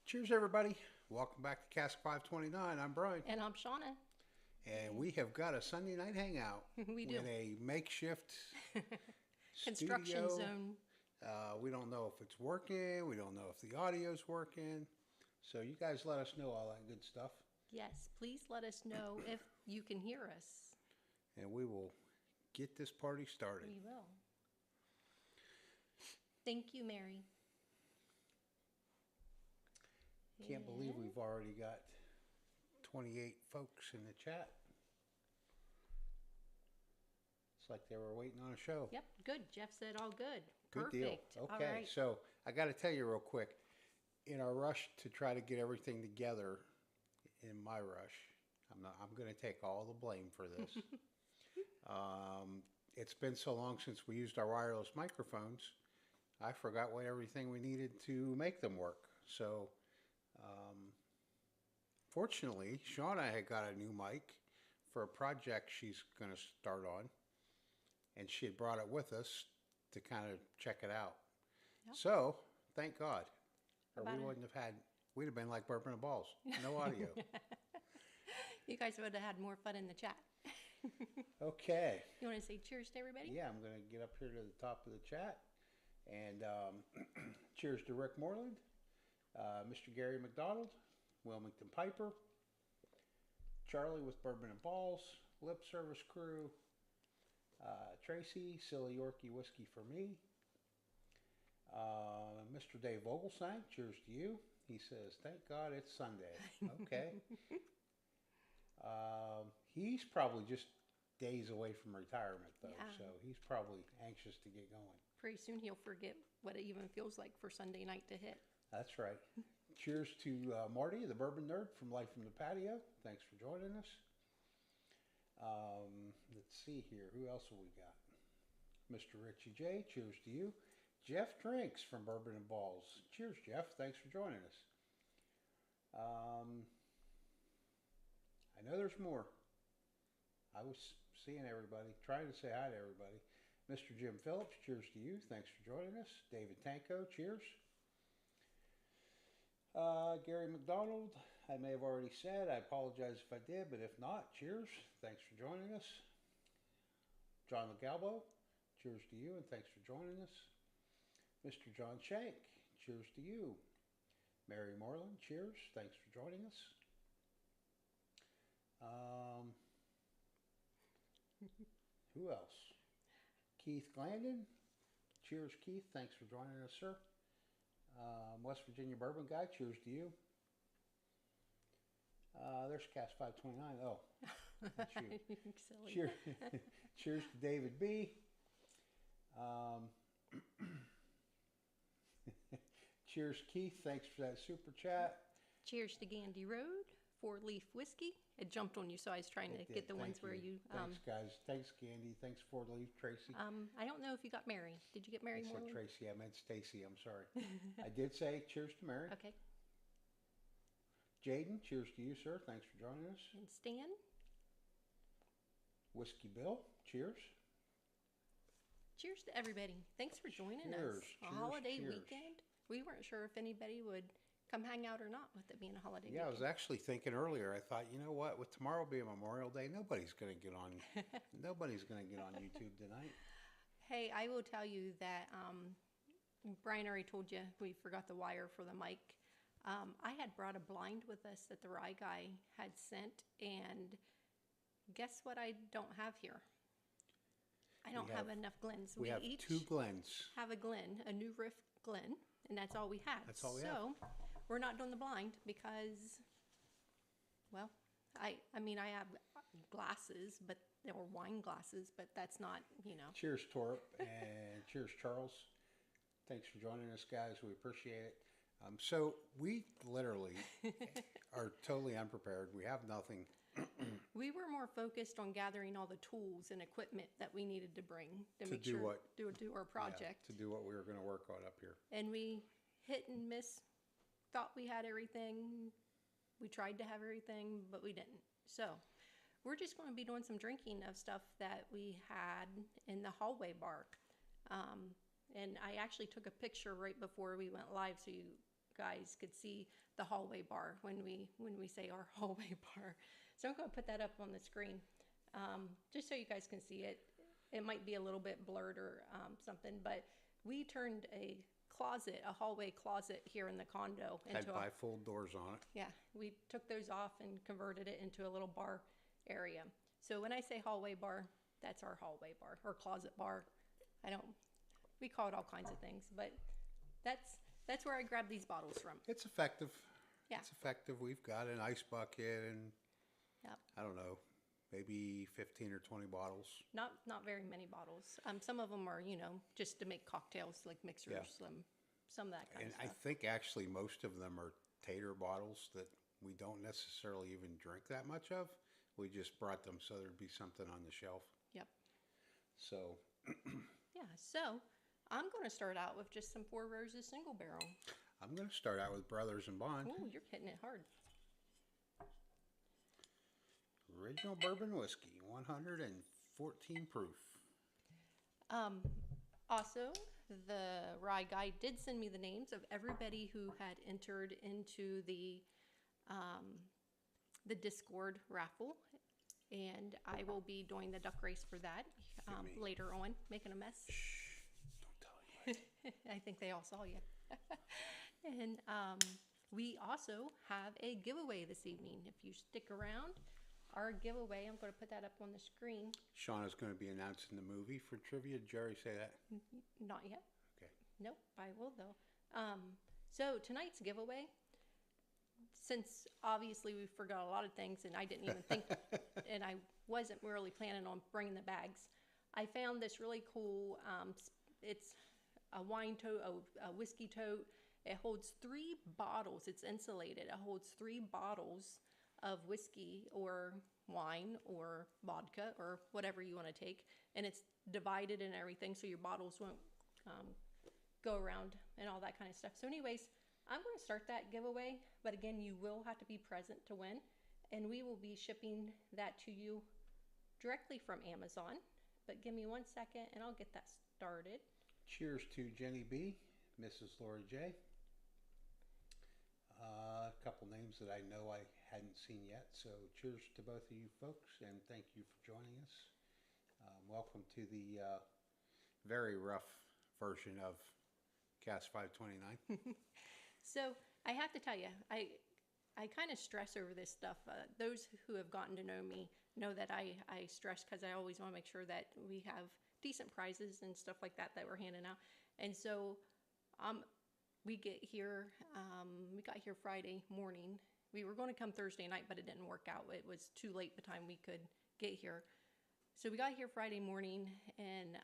Cheers, everybody. Welcome back to Cask 529. I'm Bryan. And I'm Shona. And we have got a Sunday night hangout We do. with a makeshift Construction studio. zone. We don't know if it's working. We don't know if the audio's working. So you guys let us know all that good stuff. Yes, please let us know if you can hear us. And we will get this party started. We will. Thank you, Mary. Can't believe we've already got 28 folks in the chat. It's like they were waiting on a show. Yep, good. Jeff said all good. Good Perfect. deal. All Okay, right. so I got to tell you real quick. In our rush to try to get everything together, in my rush, I'm going to take all the blame for this. It's been so long since we used our wireless microphones, I forgot what everything we needed to make them work. So, fortunately, Shauna had got a new mic for a project she's going to start on, and she had brought it with us to kind of check it out. Yep. So, thank God. Or About we it. wouldn't have had, we'd have been like Bourbon and Balls. No audio. You guys would have had more fun in the chat. Okay. You want to say cheers to everybody? Yeah, I'm going to get up here to the top of the chat. And cheers to Rick Moreland, Mr. Gary McDonald, Wilmington Piper, Charlie with Bourbon and Balls, Lip Service Crew, Tracy, Silly Yorkie Whiskey for me, Mr. Dave Vogelsang, cheers to you. He says, thank God it's Sunday. Okay. He's probably just days away from retirement, though, Yeah. so he's probably anxious to get going. Pretty soon he'll forget what it even feels like for Sunday night to hit. That's right. Cheers to Marty, the Bourbon Nerd from Life from the Patio. Thanks for joining us. Let's see here. Who else have we got? Mr. Richie J, cheers to you. Jeff Drinks from Bourbon and Balls. Cheers, Jeff. Thanks for joining us. I know there's more. I was seeing everybody, trying to say hi to everybody. Mr. Jim Phillips, cheers to you. Thanks for joining us. David Tanko, cheers. Gary McDonald, I may have already said. I apologize if I did, but if not, cheers. Thanks for joining us. John LeGalbo, cheers to you and thanks for joining us. Mr. John Shank, cheers to you. Mary Moreland, cheers. Thanks for joining us. Who else? Keith Glandon. Cheers, Keith. Thanks for joining us, sir. West Virginia Bourbon Guy. Cheers to you. There's Cast 529. Oh, that's you. Silly. Cheers. Cheers to David B. Cheers, Keith. Thanks for that super chat. Cheers to Gandy Road, 4-Leaf Whiskey. It jumped on you, so I was trying to get the ones where you... Thanks, guys. Thanks, Gandy. Thanks, Ford Leaf. Tracy. I don't know if you got Mary. Did you get Mary I said Moreland? Tracy. I meant Stacy. I'm sorry. I did say cheers to Mary. Okay. Jaden, cheers to you, sir. Thanks for joining us. And Stan? Whiskey Bill, cheers. Cheers to everybody. Thanks for joining Cheers, us. A cheers, holiday cheers. weekend. We weren't sure if anybody would come hang out or not with it being a holiday Yeah, I weekend. was actually thinking earlier. I thought, you know what? With tomorrow being Memorial Day, nobody's going to get on. Nobody's going to get on YouTube tonight. Hey, I will tell you that Bryan already told you we forgot the wire for the mic. I had brought a blind with us that the rye guy had sent, and guess what I don't have here? I don't have enough Glens. We have each 2 Glens. have a Glen, a new riff Glen, and that's all we had. That's all we have. So we're not doing the blind because, well, I mean, I have glasses, but they were wine glasses, but that's not, you know. Cheers, Torp, and cheers, Charles. Thanks for joining us, guys. We appreciate it. So we literally are totally unprepared. We have nothing. We were more focused on gathering all the tools and equipment that we needed to bring to make do sure what? do our project. Yeah, to do what we were going to work on up here. And we hit and miss, thought we had everything. We tried to have everything, but we didn't. So we're just going to be doing some drinking of stuff that we had in the hallway bar. And I actually took a picture right before we went live so you guys could see the hallway bar when we say our hallway bar. So I'm going to put that up on the screen, just so you guys can see it. It might be a little bit blurred or something, but we turned a hallway closet here in the condo Had bifold doors on it. Yeah, we took those off and converted it into a little bar area. So when I say hallway bar, that's our hallway bar or closet bar. We call it all kinds of things, but that's where I grab these bottles from. It's effective. Yeah. It's effective. We've got an ice bucket and Yep. I don't know, maybe 15 or 20 bottles. Not very many bottles. Some of them are, just to make cocktails, like mixers, Yeah. Some of that kind And of stuff. I think actually most of them are tater bottles that we don't necessarily even drink that much of. We just brought them so there'd be something on the shelf. Yep. So, Yeah, so I'm going to start out with just some Four Roses single barrel. I'm going to start out with Brothers in Bond. Oh, you're hitting it hard. Original bourbon whiskey, 114 proof. Also, the rye guy did send me the names of everybody who had entered into the Discord raffle, and I will be doing the duck race for that later on, making a mess. Shh, don't tell you. I think they all saw you. And we also have a giveaway this evening. If you stick around, our giveaway, I'm going to put that up on the screen. Shauna's going to be announcing the movie for trivia. Did Jerry say that? Not yet. Okay. Nope, I will though. So tonight's giveaway, since obviously we forgot a lot of things and I didn't even think, and I wasn't really planning on bringing the bags, I found this really cool, it's a wine tote, a whiskey tote. It holds 3 bottles. It's insulated. It holds 3 bottles of whiskey or wine or vodka or whatever you want to take, and it's divided and everything so your bottles won't go around and all that kind of stuff. So anyways, I'm going to start that giveaway, but again, you will have to be present to win, and we will be shipping that to you directly from Amazon. But give me 1 second and I'll get that started. Cheers to Jenny B, Mrs. Laura J. A couple names that I know I hadn't seen yet. So cheers to both of you folks, and thank you for joining us. Welcome to the very rough version of Cast 529. So I have to tell you, I kind of stress over this stuff. Those who have gotten to know me know that I stress because I always want to make sure that we have decent prizes and stuff like that we're handing out. And so we got here Friday morning. We were going to come Thursday night, but it didn't work out. It was too late by the time we could get here. So we got here Friday morning and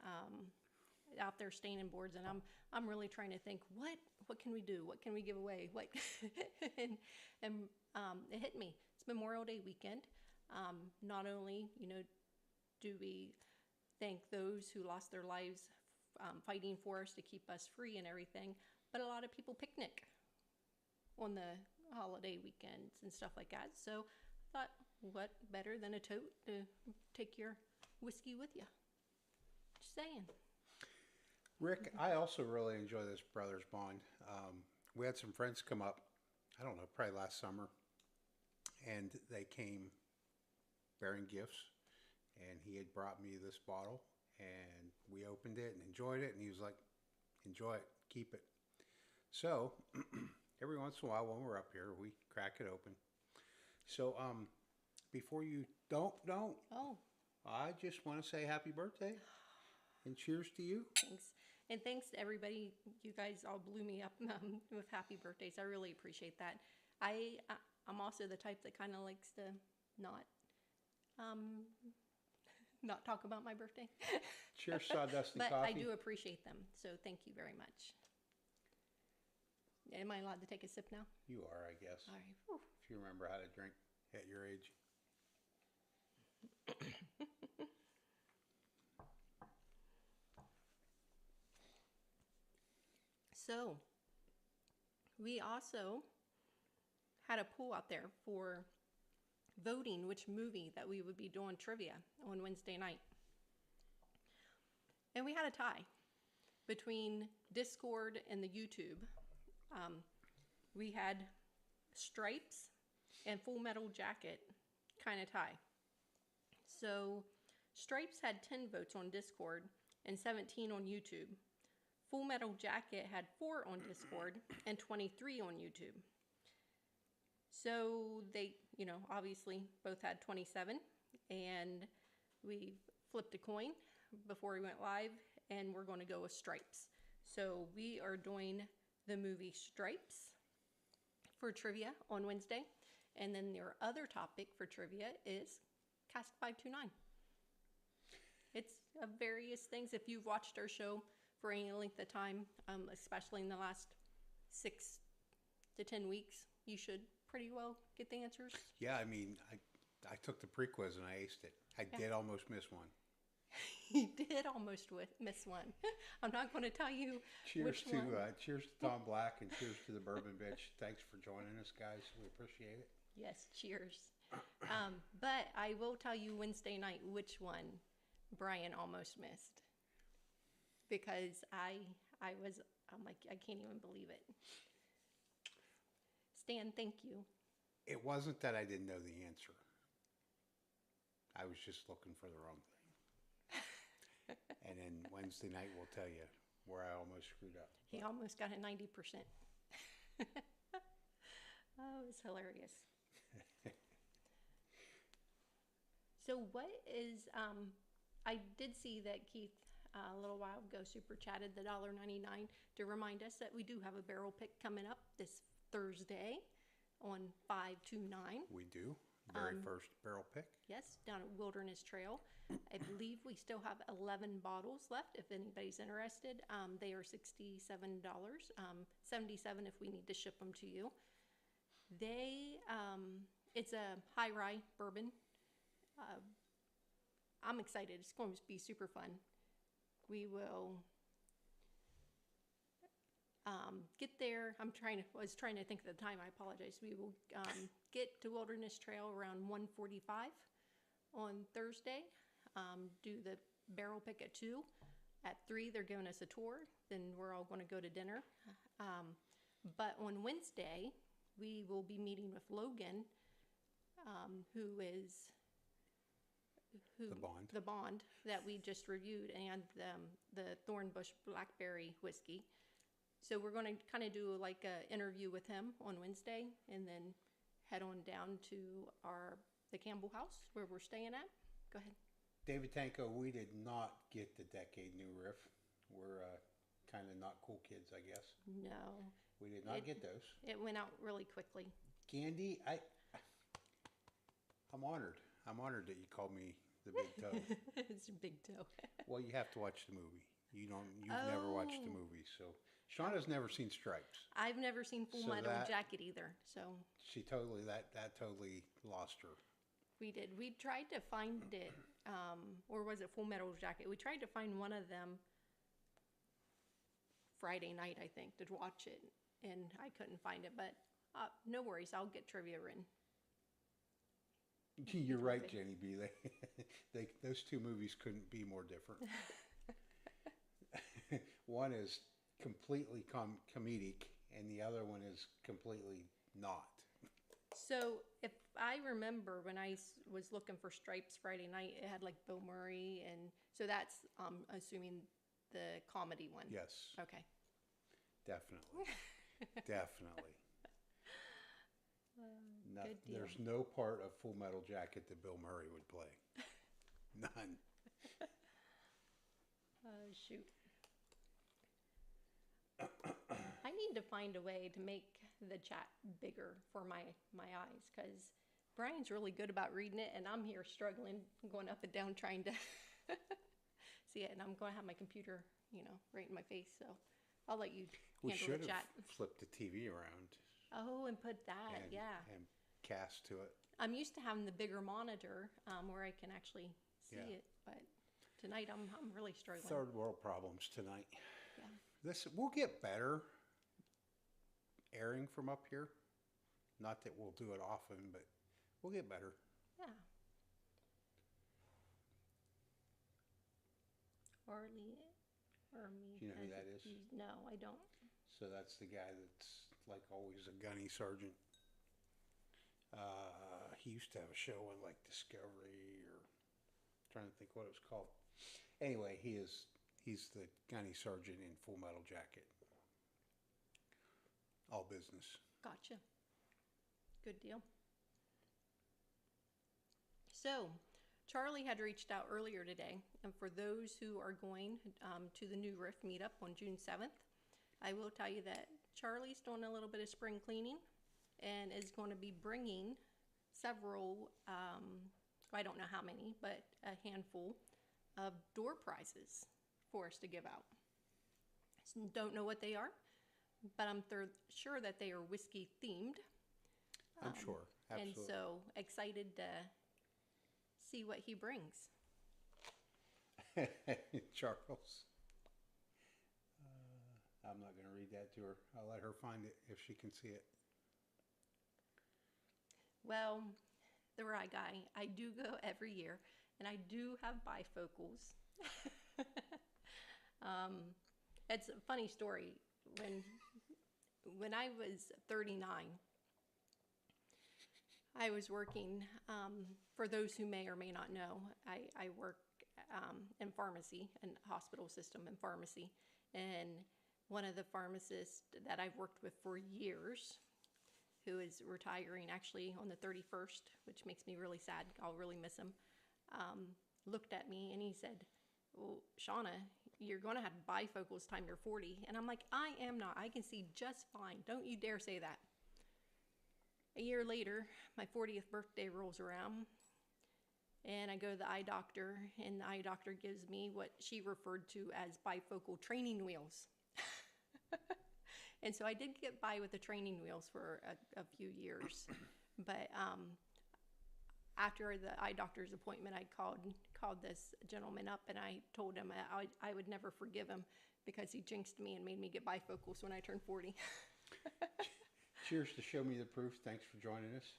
out there staining boards, and I'm really trying to think what can we do? What can we give away? What and it hit me. It's Memorial Day weekend. Not only do we thank those who lost their lives fighting for us to keep us free and everything, but a lot of people picnic on the holiday weekends and stuff like that. So I thought, what better than a tote to take your whiskey with you? Just saying. Rick, I also really enjoy this Brothers Bond. We had some friends come up, I don't know, probably last summer, and they came bearing gifts, and he had brought me this bottle, and we opened it and enjoyed it, and he was like, enjoy it, keep it. So every once in a while when we're up here, we crack it open. So before you don't, Oh, I just want to say happy birthday and cheers to you. thanks. And thanks to everybody. You guys all blew me up with happy birthdays. I really appreciate that. I'm also the type that kind of likes to not talk about my birthday. Cheers, Sawdust and But Coffee. I do appreciate them, so thank you very much. Am I allowed to take a sip now? You are, I guess. All right. Whew. If you remember how to drink at your age. So, we also had a poll out there for voting which movie that we would be doing trivia on Wednesday night. And we had a tie between Discord and the YouTube. We had Stripes and Full Metal Jacket kind of tie. So Stripes had 10 votes on Discord and 17 on YouTube. Full Metal Jacket had 4 on Discord and 23 on YouTube. So they, obviously both had 27, and we flipped a coin before we went live, and we're going to go with Stripes. So we are doing the movie Stripes for trivia on Wednesday, and then their other topic for trivia is Cask 529. It's various things. If you've watched our show for any length of time, especially in the last 6 to 10 weeks, you should pretty well get the answers. Yeah, I mean, I took the pre-quiz and I aced it. I did almost miss one. You did almost miss one. I'm not going to tell you cheers which one. Cheers to Tom Black and cheers to the Bourbon Bitch. Thanks for joining us, guys. We appreciate it. Yes, cheers. But I will tell you Wednesday night which one Bryan almost missed, because I'm like, I can't even believe it. Stan, thank you. It wasn't that I didn't know the answer. I was just looking for the wrong thing. And then Wednesday night will tell you where I almost screwed up. He almost got a 90%. Oh, it's hilarious. So what is, I did see that Keith a little while ago super chatted the $1.99 to remind us that we do have a barrel pick coming up this Thursday on 529. We do. Very first barrel pick. Yes, down at Wilderness Trail. I believe we still have 11 bottles left if anybody's interested. They are $67, $77 if we need to ship them to you. It's a high rye bourbon. I'm excited. It's going to be super fun. We will get there. I was trying to think of the time. I apologize. We will get to Wilderness Trail around 1:45 on Thursday. Do the barrel pick at 2. At 3, they're giving us a tour. Then we're all going to go to dinner. But on Wednesday, we will be meeting with Logan, who is the bond that we just reviewed, and the Thornbush Blackberry whiskey. So we're going to kind of do like an interview with him on Wednesday, and then head on down to the Campbell house where we're staying at. Go ahead. David Tanko, we did not get the Decade New Riff. We're kind of not cool kids, I guess. No. We did not get those. It went out really quickly. Candy, I'm honored. I'm honored that you called me the Big Toe. It's a big toe. Well, you have to watch the movie. You've never watched the movie, so Shauna's never seen Stripes. I've never seen Full Metal Jacket either, so she totally that totally lost her. We did. We tried to find it, or was it Full Metal Jacket? We tried to find one of them Friday night, I think, to watch it, and I couldn't find it. But no worries, I'll get trivia in. You're right, Jenny B. Those two movies couldn't be more different. One is completely comedic, and the other one is completely not. So, if I remember, when I was looking for Stripes Friday night, it had like Bill Murray, and so that's assuming the comedy one. Yes. Okay. Definitely. Definitely. Good deal. There's no part of Full Metal Jacket that Bill Murray would play. None. Shoot. I need to find a way to make the chat bigger for my eyes, because Bryan's really good about reading it, and I'm here struggling, going up and down trying to see it, and I'm going to have my computer, right in my face, so I'll let you handle the chat. We should have flipped the TV around. Oh, and put that, and cast to it. I'm used to having the bigger monitor where I can actually see it, but tonight I'm really struggling. Third world problems tonight. Yeah. We'll get better airing from up here. Not that we'll do it often, but we'll get better. Yeah. Orly. Do you know who that is? No, I don't. So that's the guy that's like always a gunny sergeant. he used to have a show on like Discovery or trying to think what it was called. Anyway, he's the gunny sergeant in Full Metal Jacket. All business. Gotcha. Good deal. So, Charlie had reached out earlier today, and for those who are going to the New Rift meetup on June 7th, I will tell you that Charlie's doing a little bit of spring cleaning and is going to be bringing several, I don't know how many, but a handful of door prizes for us to give out. So don't know what they are, but I'm sure that they are whiskey themed. I'm sure, absolutely. And so excited to see what he brings. Charles. I'm not going to read that to her. I'll let her find it if she can see it. Well, the Rye Guy, I do go every year, and I do have bifocals. It's a funny story. When I was 39, I was working, for those who may or may not know, I work in pharmacy, in hospital system in pharmacy, and one of the pharmacists that I've worked with for years, who is retiring actually on the 31st, which makes me really sad, I'll really miss him, looked at me and he said, well, Shona, you're going to have bifocals time you're 40. And I'm like, I am not. I can see just fine. Don't you dare say that. A year later, my 40th birthday rolls around, and I go to the eye doctor, and the eye doctor gives me what she referred to as bifocal training wheels. And so I did get by with the training wheels for a few years. But after the eye doctor's appointment, I called this gentleman up, and I told him I would never forgive him because he jinxed me and made me get bifocals when I turned 40. Cheers to Show Me the Proof. Thanks for joining us.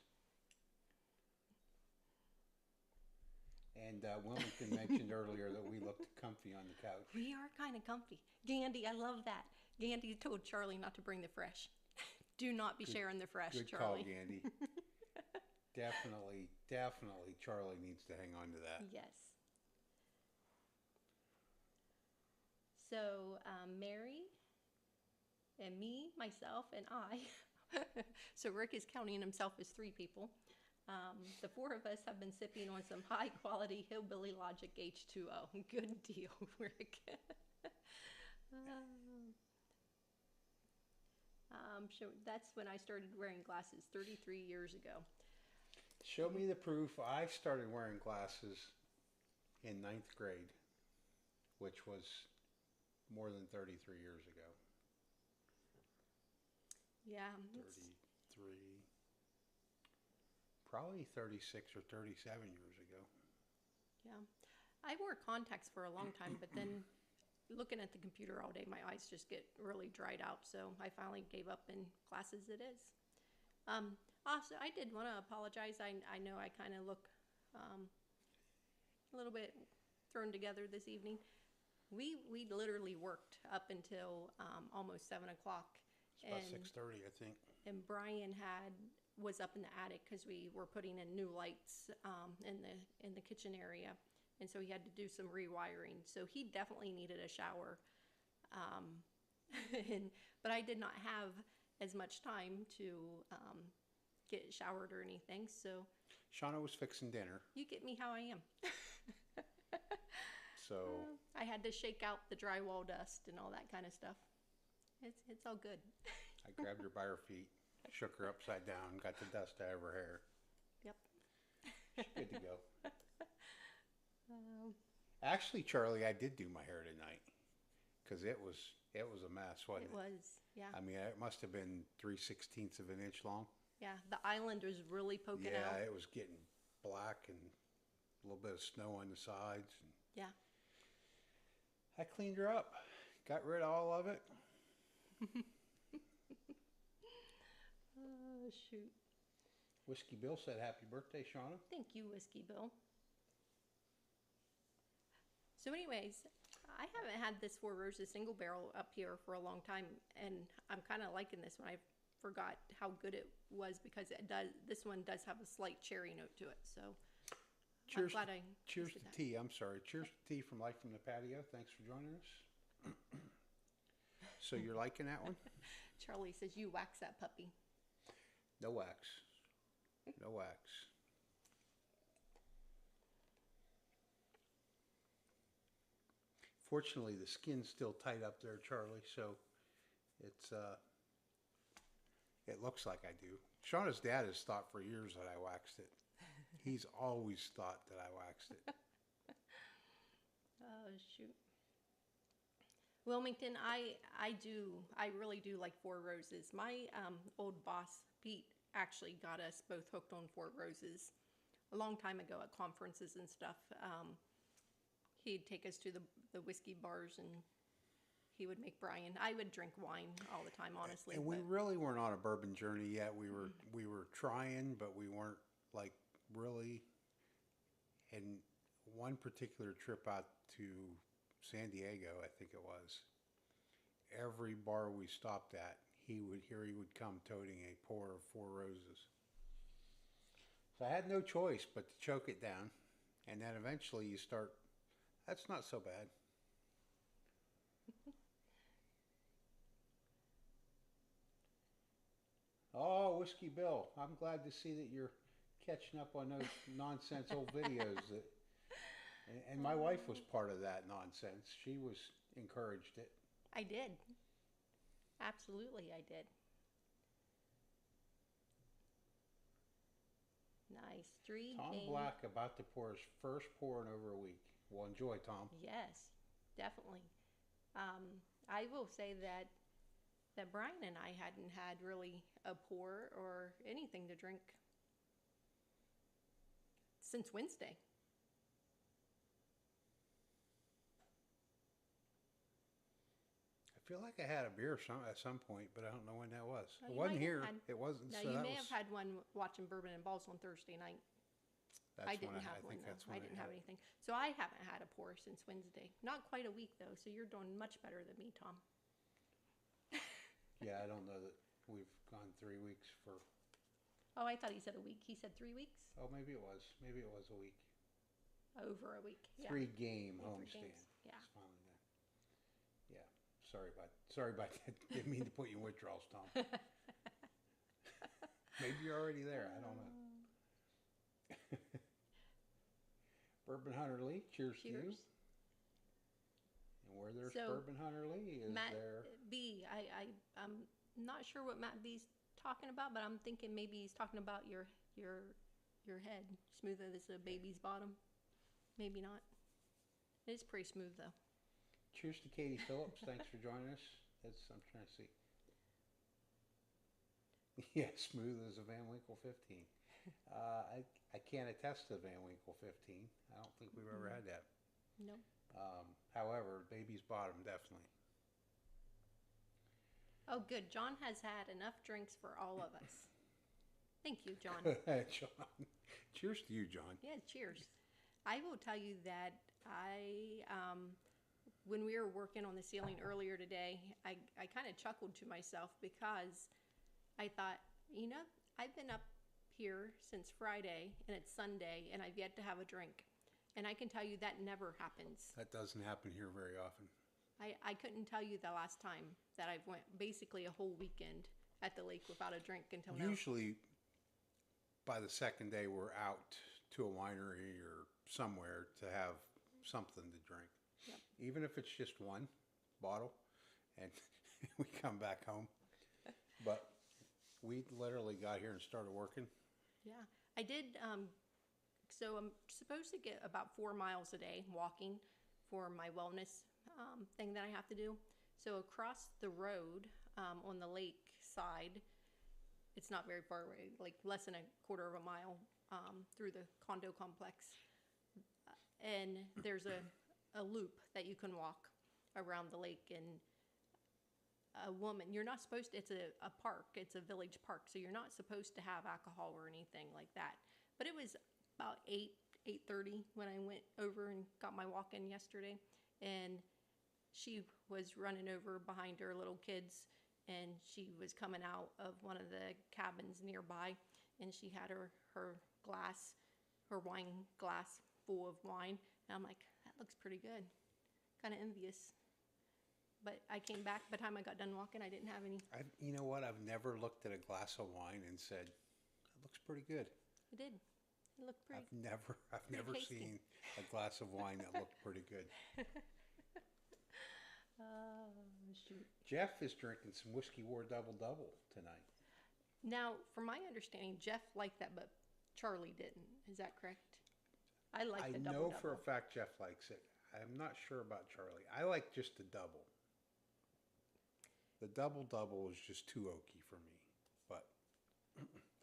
And Wilmington mentioned earlier that we looked comfy on the couch. We are kind of comfy. Gandy, I love that. Gandy told Charlie not to bring the fresh. Do not be sharing the fresh, good Charlie. Good call, Gandy. Definitely Charlie needs to hang on to that. Yes. So Mary and me, myself, and I, so Rick is counting himself as 3 people. The 4 of us have been sipping on some high-quality Hillbilly Logic H2O. Good deal, Rick. So that's when I started wearing glasses 33 years ago. Show me the proof. I started wearing glasses in 9th grade, which was more than 33 years ago. Yeah. 33, probably 36 or 37 years ago. Yeah. I wore contacts for a long time, but then looking at the computer all day, my eyes just get really dried out. So I finally gave up, and glasses it is. Also, I did want to apologize. I know I kind of look a little bit thrown together this evening. We literally worked up until almost 7 o'clock. It's about 6:30, I think. And Bryan was up in the attic because we were putting in new lights in the kitchen area. And so he had to do some rewiring. So he definitely needed a shower. But I did not have as much time to get showered or anything. So Shona was fixing dinner. you get me how I am. So I had to shake out the drywall dust and all that kind of stuff. It's all good. I grabbed her by her feet, shook her upside down, got the dust out of her hair. Yep. She's good to go. Actually, Charlie, I did do my hair tonight because it was a mess, wasn't it? It was, yeah. I mean, it must have been 3/16 of an inch long. Yeah, the island was really poking out. Yeah, it was getting black and a little bit of snow on the sides. And yeah. I cleaned her up, got rid of all of it. Oh, shoot. Whiskey Bill said, "Happy birthday, Shona." Thank you, Whiskey Bill. So anyways, I haven't had this Four Roses single barrel up here for a long time, and I'm kind of liking this one. I've forgot how good it was because this one does have a slight cherry note to it. So Cheers, I'm glad I cheers tasted to that. tea. I'm sorry. Cheers to tea from Life from the Patio. Thanks for joining us. So you're liking that one? Charlie says you wax that puppy. No wax. No wax. Fortunately, the skin's still tight up there, Charlie, so it's it looks like I do. Shauna's dad has thought for years that I waxed it. He's always thought that I waxed it. Oh shoot. Wilmington, I really do like Four Roses. My old boss Pete actually got us both hooked on Four Roses a long time ago at conferences and stuff. He'd take us to the whiskey bars and he would make Bryan. I would drink wine all the time, honestly. And we really weren't on a bourbon journey yet. We were trying, but we weren't like really. And one particular trip out to San Diego, I think it was, every bar we stopped at, he would come toting a pour of Four Roses. So I had no choice but to choke it down, and then eventually you start. That's not so bad. Oh, Whiskey Bill, I'm glad to see that you're catching up on those nonsense old videos. And my wife was part of that nonsense. She encouraged it. I did. Absolutely, I did. Nice. Tom Black about to pour his first pour in over a week. Well, enjoy, Tom. Yes, definitely. I will say that Bryan and I hadn't had really a pour or anything to drink since Wednesday. I feel like I had a beer at some point, but I don't know when that was. Well, It wasn't here. had, It wasn't. No, So you that may was, have had one watching Bourbon and Balls on Thursday night. that's I didn't when have I one think though. that's when I didn't have anything. So I haven't had a pour since Wednesday. Not quite a week though. So you're doing much better than me, Tom. Yeah, I don't know that we've gone 3 weeks for. Oh, I thought he said a week. He said 3 weeks. Oh, maybe it was. Maybe it was a week. Over a week. Yeah. 3-game Yeah, 3 homestand. games. Yeah. It's finally done. Yeah. Sorry about that. Didn't mean to put you in withdrawals, Tom. Maybe you're already there. I don't know. Bourbon Hunter Lee, cheers to you. Cheers. And where there's So, Bourbon Hunter Lee is Matt there. B. I'm not sure what Matt B's talking about, but I'm thinking maybe he's talking about your head, smooth as a baby's bottom. Maybe not. It is pretty smooth though. Cheers to Katie Phillips. Thanks for joining us. I'm trying to see. Yeah, smooth as a Van Winkle 15. I can't attest to Van Winkle 15. I don't think we've ever had that. No. However, baby's bottom, definitely. Oh, good. John has had enough drinks for all of us. Thank you, John. John. Cheers to you, John. Yeah, cheers. I will tell you that when we were working on the ceiling earlier today, I kind of chuckled to myself because I thought, I've been up here since Friday and it's Sunday and I've yet to have a drink. And I can tell you that never happens. That doesn't happen here very often. I couldn't tell you the last time that I've went basically a whole weekend at the lake without a drink until now. Usually by the second day we're out to a winery or somewhere to have something to drink. Yep. Even if it's just one bottle and we come back home. But we literally got here and started working. Yeah, I did. So I'm supposed to get about 4 miles a day walking for my wellness thing that I have to do. So across the road on the lake side, it's not very far away, like less than a quarter of a mile through the condo complex. And there's a loop that you can walk around the lake. And a woman, you're not supposed to, it's a park, it's a village park, so you're not supposed to have alcohol or anything like that. But it was about 8:30 when I went over and got my walk in yesterday. And she was running over behind her little kids and she was coming out of one of the cabins nearby, and she had her wine glass full of wine. And I'm like, that looks pretty good. Kind of envious. But I came back. By the time I got done walking, I didn't have any. You know what? I've never looked at a glass of wine and said, that looks pretty good. It did. It looked pretty. I've never seen a glass of wine that looked pretty good. Shoot. Jeff is drinking some Whiskey War Double Double tonight. Now, from my understanding, Jeff liked that, but Charlie didn't. Is that correct? I like the double. I know for a fact Jeff likes it. I'm not sure about Charlie. I like just the double. The double is just too oaky for me, but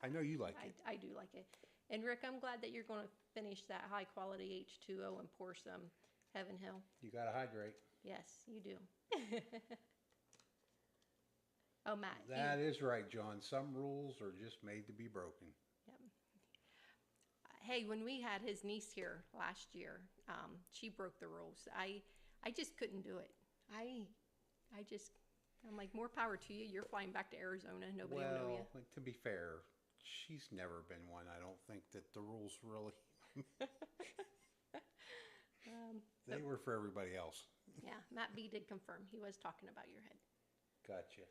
I know you like it. I do like it. And Rick, I'm glad that you're going to finish that high quality H2O and pour some Heaven Hill. You got to hydrate. Yes, you do. Oh, Matt. That is right, John. Some rules are just made to be broken. Yep. Hey, when we had his niece here last year, she broke the rules. I just couldn't do it. I'm like, more power to you. You're flying back to Arizona. Nobody will know you. Well, to be fair, she's never been one. I don't think that the rules really... they were for everybody else. Yeah, Matt B did confirm. He was talking about your head. Gotcha.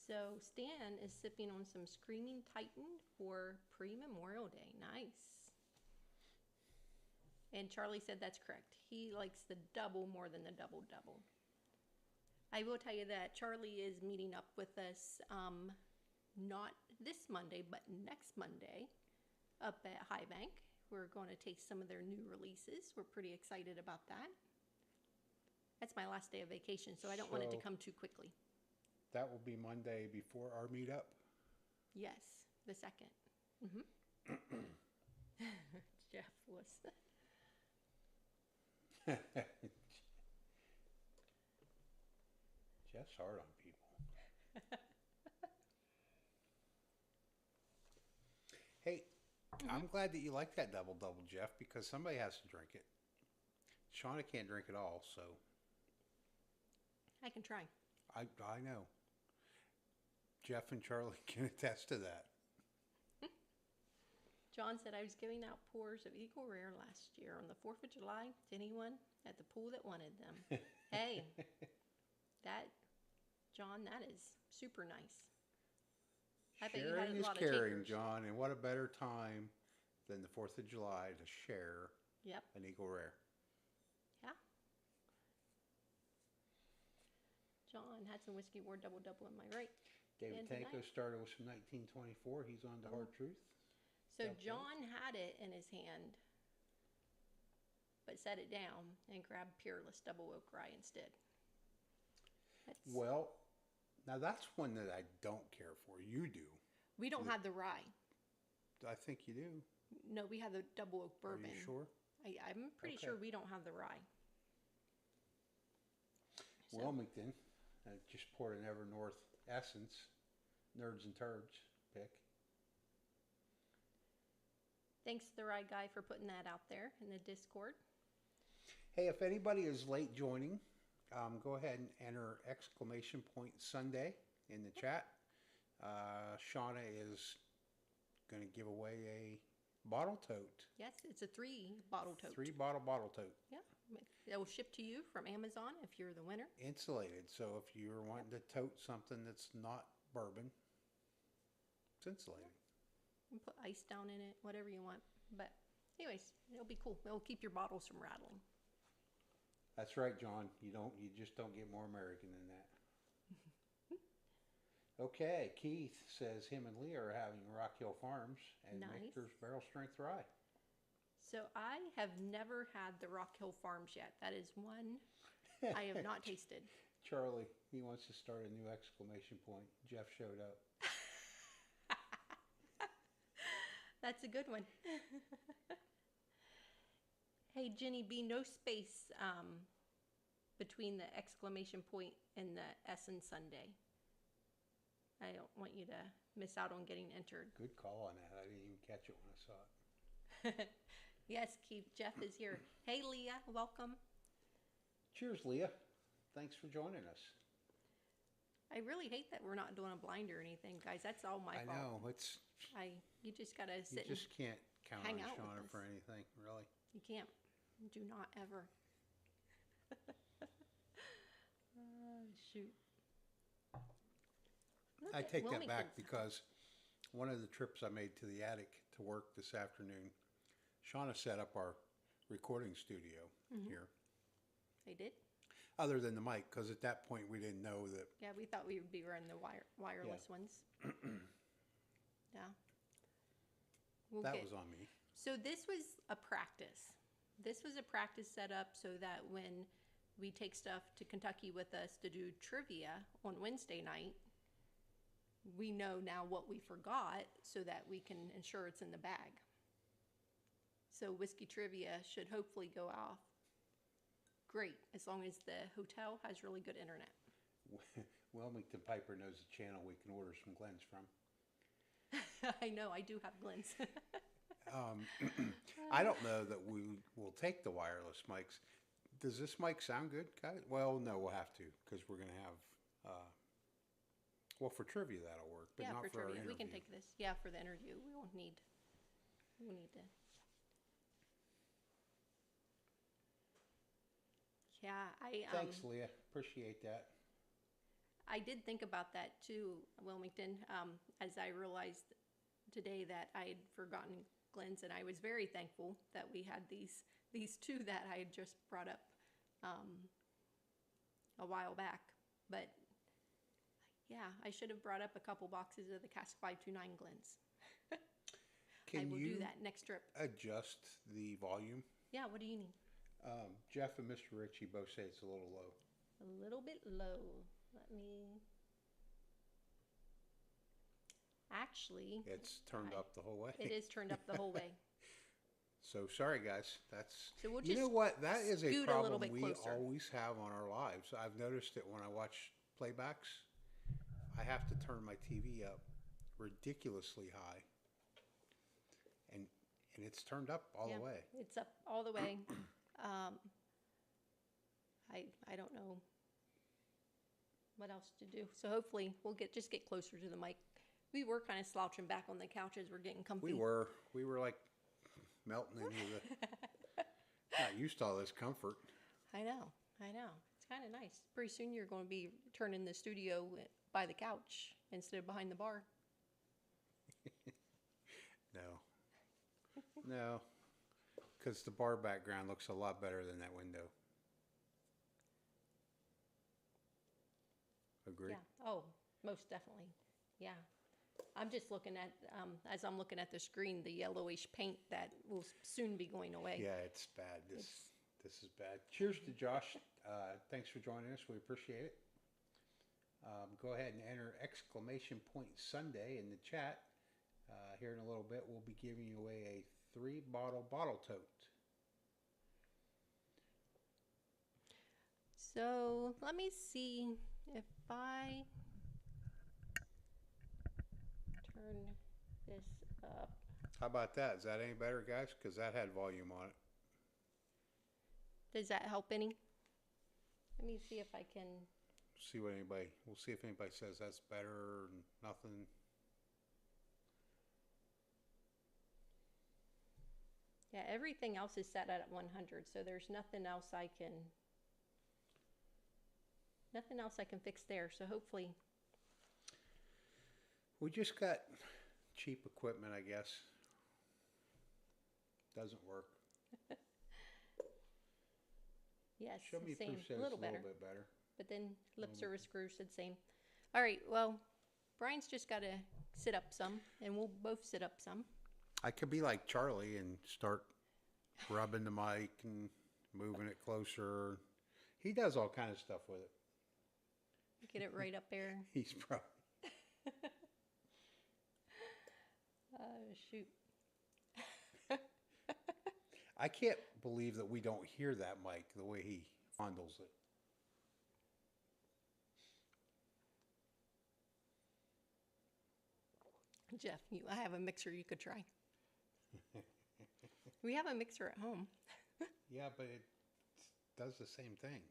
So Stan is sipping on some Screaming Titan for pre-Memorial Day. Nice. And Charlie said that's correct. He likes the double more than the double-double. I will tell you that Charlie is meeting up with us not this Monday, but next Monday up at High Bank. We're going to taste some of their new releases. We're pretty excited about that. That's my last day of vacation, so I don't want it to come too quickly. That will be Monday before our meetup? Yes, the 2nd. Mm-hmm. Jeff was... Jeff's hard on people. Hey, I'm glad that you like that double-double, Jeff, because somebody has to drink it. Shona can't drink it all, so... I can try. I know. Jeff and Charlie can attest to that. John said, I was giving out pours of Eagle Rare last year on the 4th of July to anyone at the pool that wanted them. Hey, John, that is super nice. I bet you had a lot of caring, takers. John, and what a better time than the 4th of July to share an Eagle Rare. Yeah. John had some Whiskey War double-double, am I right? David Tanko started with some 1924. He's on to Hard Truth. So John had it in his hand, but set it down and grabbed Peerless Double Oak Rye instead. Well, now that's one that I don't care for. You do. We don't have the rye. I think you do. No, we have the Double Oak Bourbon. Are you sure? I'm pretty sure we don't have the rye. Wilmington, I just poured an Evernorth Essence, Nerds and Turds pick. Thanks to the Rye Guy for putting that out there in the Discord. Hey, if anybody is late joining, go ahead and enter !Sunday in the chat. Shona is going to give away a bottle tote. Yes, it's a 3-bottle tote. 3-bottle tote. Yeah, it will ship to you from Amazon if you're the winner. Insulated, so if you're wanting to tote something that's not bourbon, it's insulated. You can put ice down in it, whatever you want. But anyways, it'll be cool. It'll keep your bottles from rattling. That's right, John. You just don't get more American than that. Okay, Keith says him and Leah are having Rock Hill Farms and Michter's Barrel Strength Rye. So I have never had the Rock Hill Farms yet. That is one I have not tasted. Charlie, he wants to start a new exclamation point. Jeff showed up. That's a good one. Hey, Jenny B, no space between the exclamation point and the S and Sunday. I don't want you to miss out on getting entered. Good call on that. I didn't even catch it when I saw it. Yes, Keith, Jeff is here. Hey, Leah, welcome. Cheers, Leah. Thanks for joining us. I really hate that we're not doing a blind or anything, guys. That's all my I fault. know it's. You just gotta You sit. just can't count hang on out with Shona us. for anything, really. You can't. Do not ever. Shoot. Look I at take that back Wilmington's- because one of the trips I made to the attic to work this afternoon, Shauna set up our recording studio here. They did. Other than the mic, because at that point we didn't know that. Yeah, we thought we would be running the wireless ones. Yeah. That was on me. So this was a practice. This was a practice set up so that when we take stuff to Kentucky with us to do trivia on Wednesday night, we know now what we forgot so that we can ensure it's in the bag. So whiskey trivia should hopefully go off great as long as the hotel has really good internet. Wilmington Piper knows the channel we can order some Glens from. I know, I do have Glenn's. I don't know that we will take the wireless mics. Does this mic sound good, guys? Well, no, we'll have to because we're going to have. Well, for trivia that'll work, but Yeah, not for for our trivia. interview. We can take this. Yeah, for the interview. We'll need to. Yeah, Thanks, Leah. Appreciate that. I did think about that too, Wilmington, as I realized today that I had forgotten Glenn's, and I was very thankful that we had these two that I had just brought up a while back. But yeah, I should have brought up a couple boxes of the Cask 529 Glens. I will do that next trip. Adjust the volume? Yeah, what do you need? Jeff and Mr. Ritchie both say it's a little low. A little bit low. Let me... Actually... It's turned up the whole way. It is turned up the whole way. So sorry, guys. That's... So we'll you know what? That is a problem we closer. always have on our lives. I've noticed it when I watch playbacks. I have to turn my TV up ridiculously high. And it's turned up all the way. It's up all the way. I don't know what else to do. So hopefully we'll just get closer to the mic. We were kind of slouching back on the couch as we're getting comfy. We were like melting into the. Not used to all this comfort. I know. It's kind of nice. Pretty soon you're going to be turning the studio by the couch instead of behind the bar. No, because the bar background looks a lot better than that window. Agree? Yeah. Oh, most definitely. Yeah. I'm just looking at, as I'm looking at the screen, the yellowish paint that will soon be going away. Yeah, it's bad. This is bad. Cheers to Josh. Thanks for joining us. We appreciate it. Go ahead and enter exclamation point Sunday in the chat. Here in a little bit, we'll be giving you away a 3-bottle bottle tote. So let me see if I turn this up. How about that? Is that any better, guys? Because that had volume on it. Does that help any? Let me see if I can. We'll see if anybody says that's better or nothing. Yeah, everything else is set at 100, so there's nothing else I can fix there. So hopefully. We just got cheap equipment, I guess. Doesn't work. Yes, Show me same, proof says a little it's a better. little bit better. But then lip service crew said same. All right, well, Brian's just got to sit up some, and we'll both sit up some. I could be like Charlie and start rubbing the mic and moving it closer. He does all kind of stuff with it. Get it right up there. He's probably. Shoot. I can't believe that we don't hear that mic the way he fondles it. Jeff, I have a mixer you could try. We have a mixer at home. Yeah, but it does the same thing.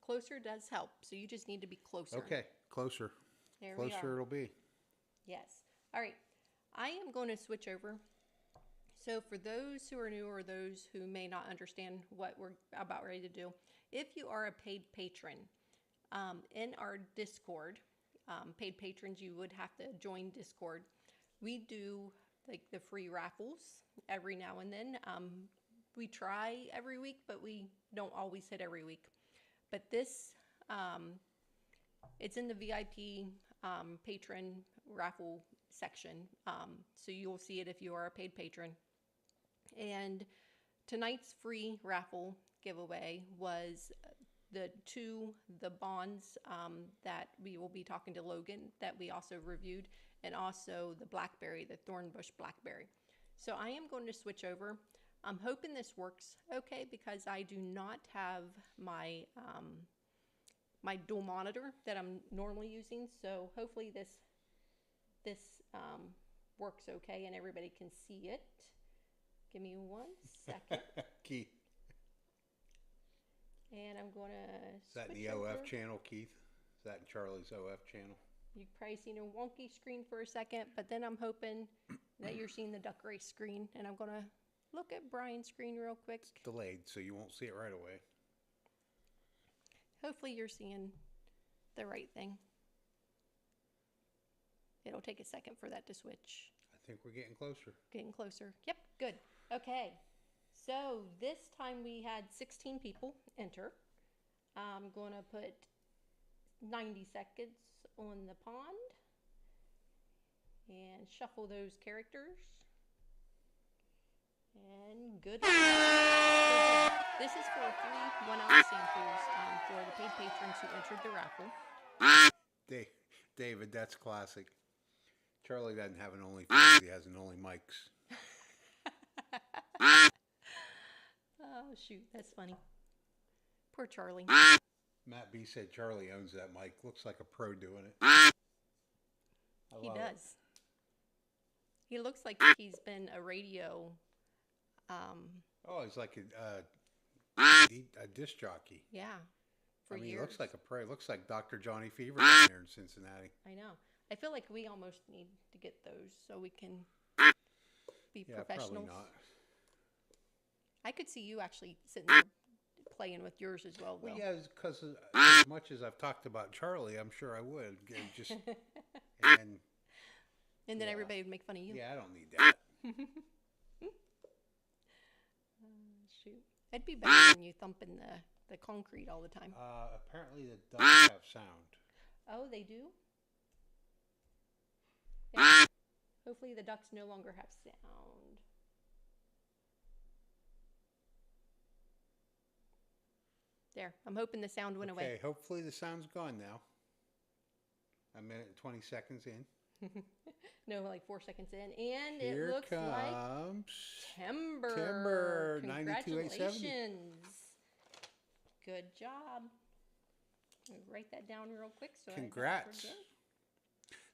Closer does help, so you just need to be closer. Okay, closer. There we Closer are. it'll be. Yes. All right. I am going to switch over. So for those who are new or those who may not understand what we're about ready to do, if you are a paid patron, in our Discord, paid patrons, you would have to join Discord. We do like the free raffles every now and then. We try every week, but we don't always hit every week. But this, it's in the VIP patron raffle section. So you'll see it if you are a paid patron. And tonight's free raffle giveaway was the bonds that we will be talking to Logan that we also reviewed, and also the blackberry, the thornbush blackberry. So I am going to switch over. I'm hoping this works okay because I do not have my my dual monitor that I'm normally using. So hopefully this works okay and everybody can see it. Give me 1 second. Keith. And I'm going to Is that in the OF channel, Keith? Is that in Charlie's OF channel? You've probably seen a wonky screen for a second, but then I'm hoping that you're seeing the duck race screen. And I'm going to look at Bryan's screen real quick. It's delayed, so you won't see it right away. Hopefully you're seeing the right thing. It'll take a second for that to switch. I think we're getting closer. Getting closer. Yep, good. Okay. So this time we had 16 people enter. I'm going to put 90 seconds on the pond and shuffle those characters. And good. This is for 3 1-ounce samples for the paid patrons who entered the raffle. David, that's classic. Charlie doesn't have an OnlyFans. He has an Only Mics. Oh, shoot. That's funny. Poor Charlie. Matt B said Charlie owns that mic. Looks like a pro doing it. He does. He looks like he's been a radio. Oh, he's like a disc jockey. Yeah. For years. He looks like a pro. He looks like Dr. Johnny Fever down there in Cincinnati. I know. I feel like we almost need to get those so we can be professionals. Probably not. I could see you actually sitting there playing with yours as well, though. Well, yeah, because as much as I've talked about Charlie, I'm sure I would. Just and then everybody would make fun of you. Yeah, I don't need that. Shoot. It'd be better than you thumping the concrete all the time. Apparently the ducks have sound. Oh, they do? Yeah. Hopefully the ducks no longer have sound. There. I'm hoping the sound went away. Okay, hopefully the sound's gone now. 1 minute and 20 seconds in. No, like 4 seconds in. And Here it looks comes like Timber. Timber, Congratulations. Good job. I'll write that down real quick. So congrats.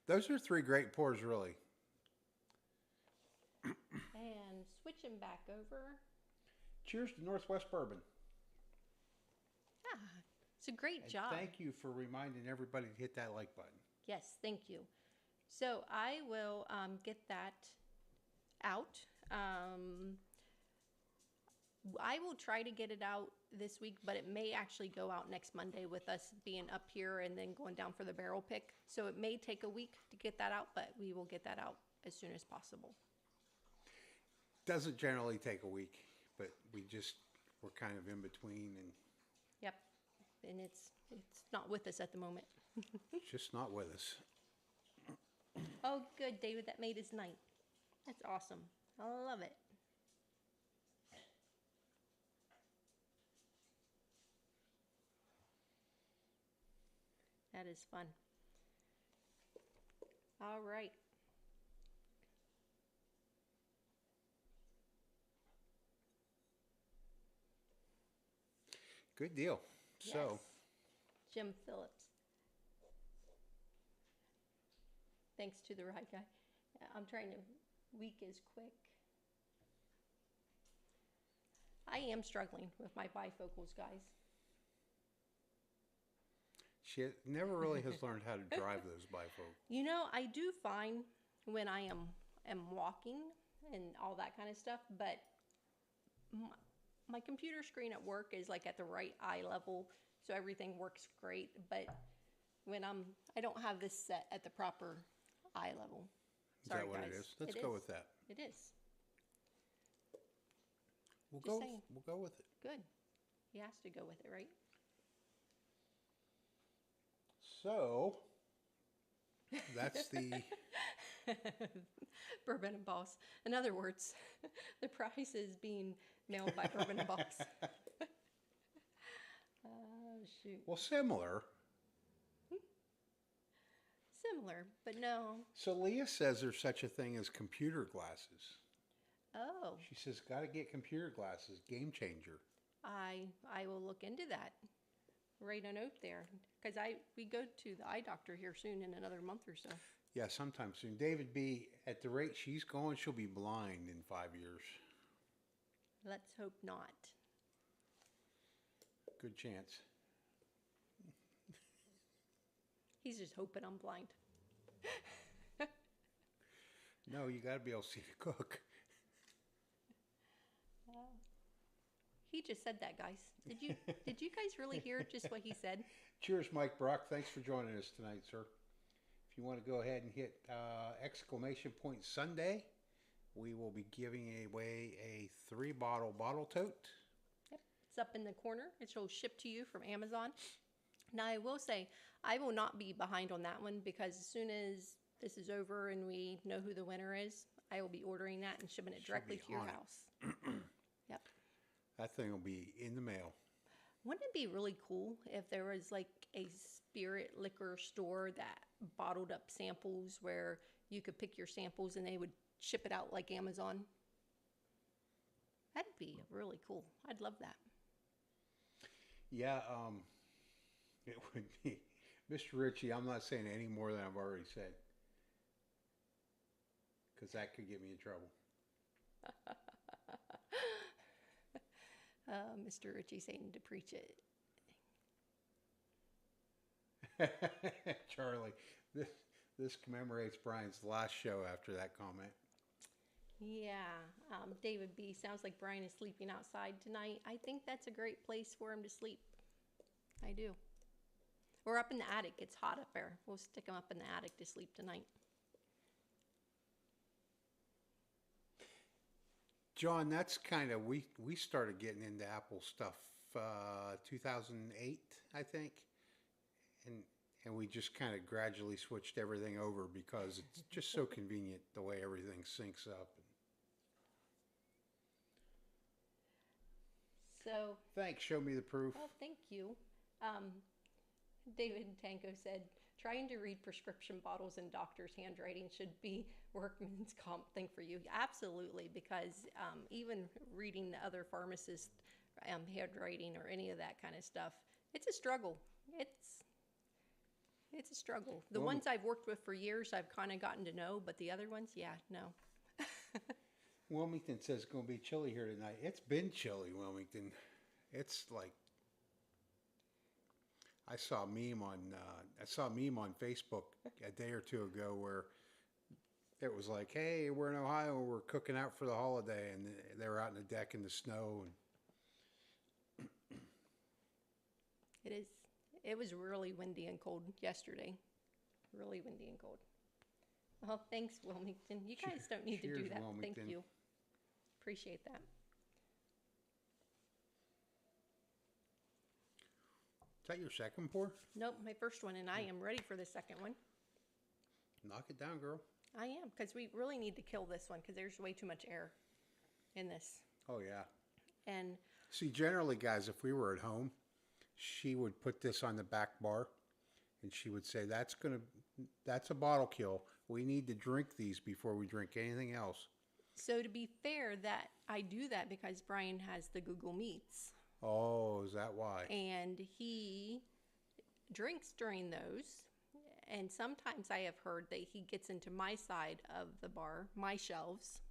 Those are 3 great pours, really. And switching back over. Cheers to Northwest Bourbon. Ah, it's a great job. Thank you for reminding everybody to hit that like button. Yes, thank you. So I will get that out. I will try to get it out this week, but it may actually go out next Monday with us being up here and then going down for the barrel pick. So it may take a week to get that out, but we will get that out as soon as possible. Doesn't generally take a week, but we're kind of in between and. Yep, and it's not with us at the moment. Just not with us. Oh, good, David. That made his night. That's awesome. I love it. That is fun. All right. Good deal. Yes. So, Jim Phillips. Thanks to the right guy. I'm trying to. Week is quick. I am struggling with my bifocals, guys. She never really has learned how to drive those bifold. You know, I do find when I am walking and all that kind of stuff, but my computer screen at work is like at the right eye level, so everything works great. But when I don't have this set at the proper eye level. Sorry, Is that what guys. it is? Let's go with that. It is. We'll Just go. saying. We'll go with it. Good. He has to go with it, right? So that's the Bourbon and Boss. In other words, the prize is being mailed by Bourbon and Boss. Oh, shoot. well similar. Similar, but no. So Leah says there's such a thing as computer glasses. Oh, She says, got to get computer glasses. Game changer. I will look into that. Write a note there, because we go to the eye doctor here soon in another month or so. Yeah, sometime soon. David B., at the rate she's going, she'll be blind in 5 years. Let's hope not. Good chance. He's just hoping I'm blind. No, you got to be able to see to cook. He just said that, guys. Did you guys really hear just what he said? Cheers, Mike Brock. Thanks for joining us tonight, sir. If you want to go ahead and hit exclamation point Sunday, we will be giving away a 3-bottle bottle tote. Yep. It's up in the corner. It will ship to you from Amazon. Now, I will say, I will not be behind on that one, because as soon as this is over and we know who the winner is, I will be ordering that and shipping it directly to your house. Yep. That thing will be in the mail. Wouldn't it be really cool if there was like a spirit liquor store that bottled up samples where you could pick your samples and they would ship it out like Amazon? That'd be really cool. I'd love that. Yeah, it would be. Mr. Ritchie, I'm not saying any more than I've already said, because that could get me in trouble. Mr. Ritchie saying to preach it. Charlie, this commemorates Brian's last show after that comment. Yeah, David B. sounds like Brian is sleeping outside tonight. I think that's a great place for him to sleep. I do. Or up in the attic. It's hot up there. We'll stick him up in the attic to sleep tonight. John, that's kind of, we started getting into Apple stuff 2008, I think. And we just kind of gradually switched everything over because it's just so convenient the way everything syncs up. So, thanks. Show me the proof. well, thank you. David Tanko said, trying to read prescription bottles in doctor's handwriting should be workman's comp thing for you. Absolutely, because even reading the other pharmacist handwriting or any of that kind of stuff, it's a struggle. It's a struggle. The ones I've worked with for years, I've kind of gotten to know, but the other ones, yeah, no. Wilmington says it's going to be chilly here tonight. It's been chilly, Wilmington. It's like, I saw a meme on Facebook a day or two ago where it was like, hey, we're in Ohio, we're cooking out for the holiday, and they were out on the deck in the snow. And It is. It was really windy and cold yesterday. Really windy and cold. Well, thanks, Wilmington. You guys don't need to do Cheers, that. Wilmington. Thank you. Appreciate that. Is that your second pour? Nope, my first one, and I am ready for the second one. Knock it down, girl. I am, because we really need to kill this one, because there's way too much air in this. Oh, yeah. And See, generally, guys, if we were at home, she would put this on the back bar, and she would say, that's a bottle kill. We need to drink these before we drink anything else. so to be fair, that I do that because Brian has the Google Meets. Oh, is that why? And he drinks during those. And sometimes I have heard that he gets into my side of the bar, my shelves,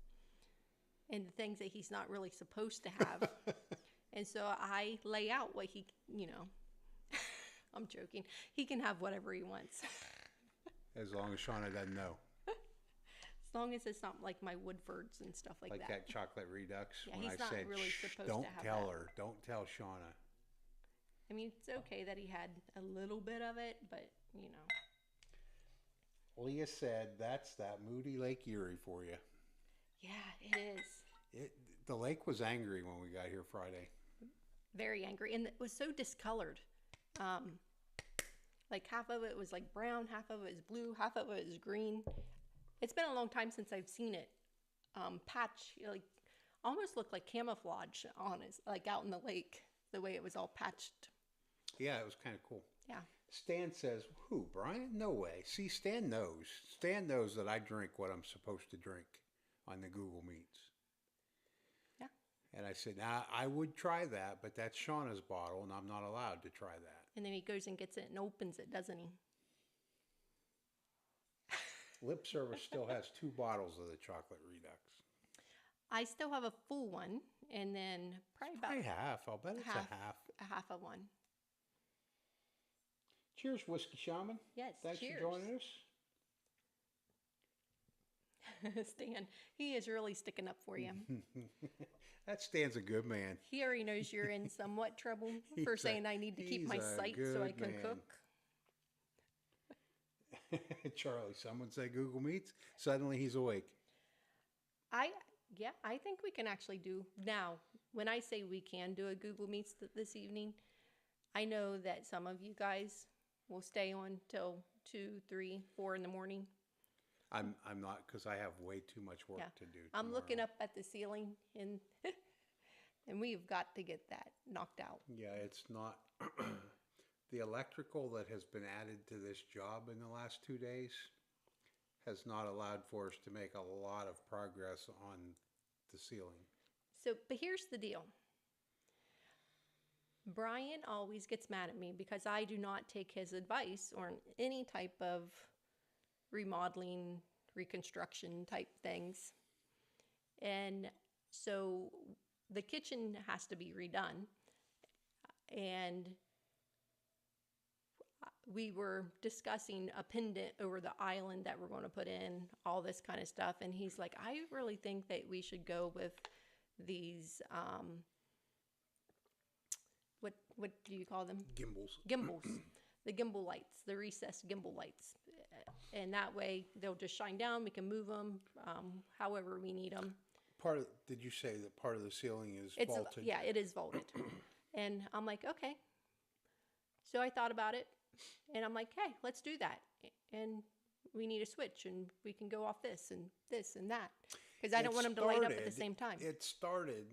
and the things that he's not really supposed to have. And so I lay out what he, I'm joking. He can have whatever he wants. As long as Shona doesn't know. As long as it's not like my Woodfords and stuff like Like that. that chocolate redux. Yeah, when he's I not said, really "Shh, supposed don't to have tell that." her. Don't tell Shona. I mean, it's okay that he had a little bit of it, but, you know. Leah said that's that Moody Lake Erie for you. Yeah, it is. The lake was angry when we got here Friday. Very angry. And it was so discolored. Like half of it was like brown, half of it was blue, half of it was green. It's been a long time since I've seen it. Patch, like, almost looked like camouflage on it, like out in the lake, the way it was all patched. Yeah, it was kind of cool. Yeah. Stan says, who, Brian? No way. See, Stan knows. Stan knows that I drink what I'm supposed to drink on the Google Meets. Yeah. And I said, nah, I would try that, but that's Shauna's bottle, and I'm not allowed to try that. And then he goes and gets it and opens it, doesn't he? Lip Service still has 2 bottles of the chocolate redux. I still have a full one, and then Probably half. I'll bet it's a half. A half of one. Cheers, Whiskey Shaman. Yes, Thanks cheers. for joining us. Stan, he is really sticking up for you. That Stan's a good man. He already knows you're in somewhat trouble for saying I need to keep my sight so I can cook. Charlie, someone say Google Meets. Suddenly he's awake. I think we can actually do now. When I say we can do a Google Meets this evening, I know that some of you guys will stay on till 2, 3, 4 in the morning. I'm not, because I have way too much work to do. I'm tomorrow. looking up at the ceiling, and and we've got to get that knocked out. Yeah, it's not. The electrical that has been added to this job in the last 2 days has not allowed for us to make a lot of progress on the ceiling. So, but here's the deal. Brian always gets mad at me because I do not take his advice on any type of remodeling, reconstruction type things. And so the kitchen has to be redone. And we were discussing a pendant over the island that we're going to put in, all this kind of stuff. And he's like, I really think that we should go with these, what do you call them? Gimbals. Gimbals. The gimbal lights, the recessed gimbal lights. And that way they'll just shine down. We can move them however we need them. Did you say that part of the ceiling is vaulted? Yeah, it is vaulted. And I'm like, okay. So I thought about it. And I'm like, hey, let's do that. And we need a switch, and we can go off this and that. Because I don't want them to light up at the same time. It started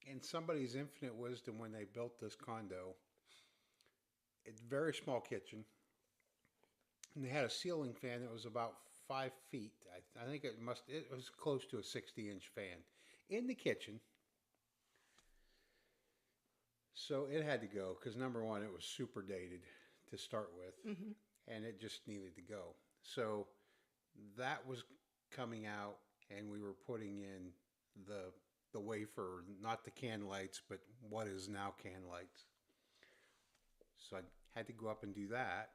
in somebody's infinite wisdom when they built this condo. It's a very small kitchen. And they had a ceiling fan that was about 5 feet. I think it was close to a 60-inch fan in the kitchen. So it had to go because, number one, it was super dated to start with, and it just needed to go. So that was coming out, and we were putting in the wafer, not the can lights, but what is now can lights. So I had to go up and do that.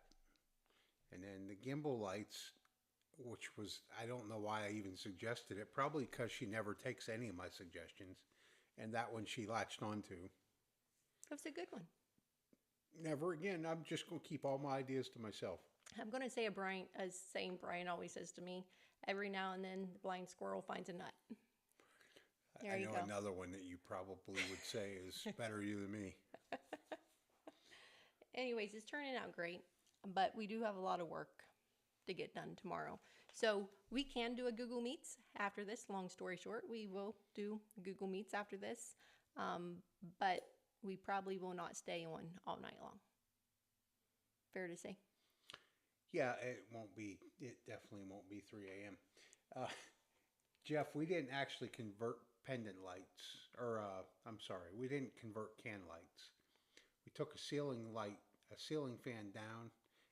And then the gimbal lights, which was, I don't know why I even suggested it, probably because she never takes any of my suggestions. And that one she latched onto. That was a good one. Never again. I'm just going to keep all my ideas to myself. I'm going to say a saying Brian always says to me, every now and then the blind squirrel finds a nut. There you go. I know another one that you probably would say is better you than me. Anyways, it's turning out great, but we do have a lot of work to get done tomorrow. So we can do a Google Meets after this. Long story short, we will do Google Meets after this, but we probably will not stay on all night long. Fair to say? Yeah, it definitely won't be 3 a.m. Jeff, we didn't actually convert pendant lights, we didn't convert can lights. We took a ceiling fan down,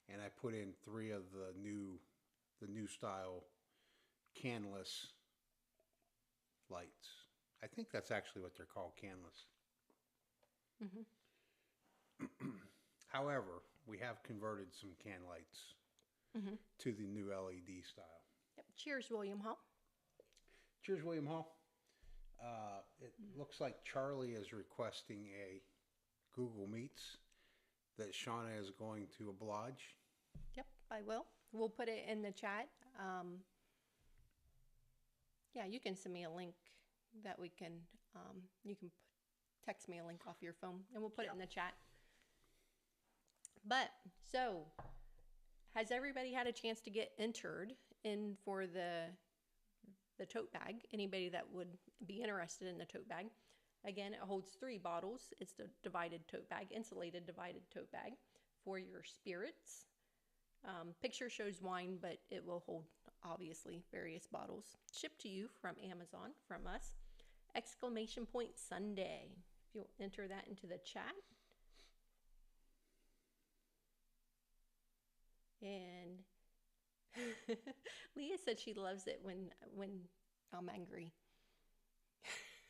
and I put in 3 of the new style canless lights. I think that's actually what they're called, canless. Mm-hmm. However, we have converted some can lights Mm-hmm. to the new LED style. Yep. Cheers, William Hall. Cheers, William Hall. It looks like Charlie is requesting a Google Meets that Shauna is going to oblige. Yep, I will. We'll put it in the chat. Yeah, you can send me a link that we can, you can text me a link off your phone and we'll put it in the chat. But, so, has everybody had a chance to get entered in for the tote bag? Anybody that would be interested in the tote bag. Again, it holds 3 bottles. It's the divided tote bag, insulated divided tote bag for your spirits. Picture shows wine, but it will hold, obviously, various bottles. Shipped to you from Amazon, from us. Exclamation point Sunday. If you'll enter that into the chat. And Leah said she loves it when I'm angry.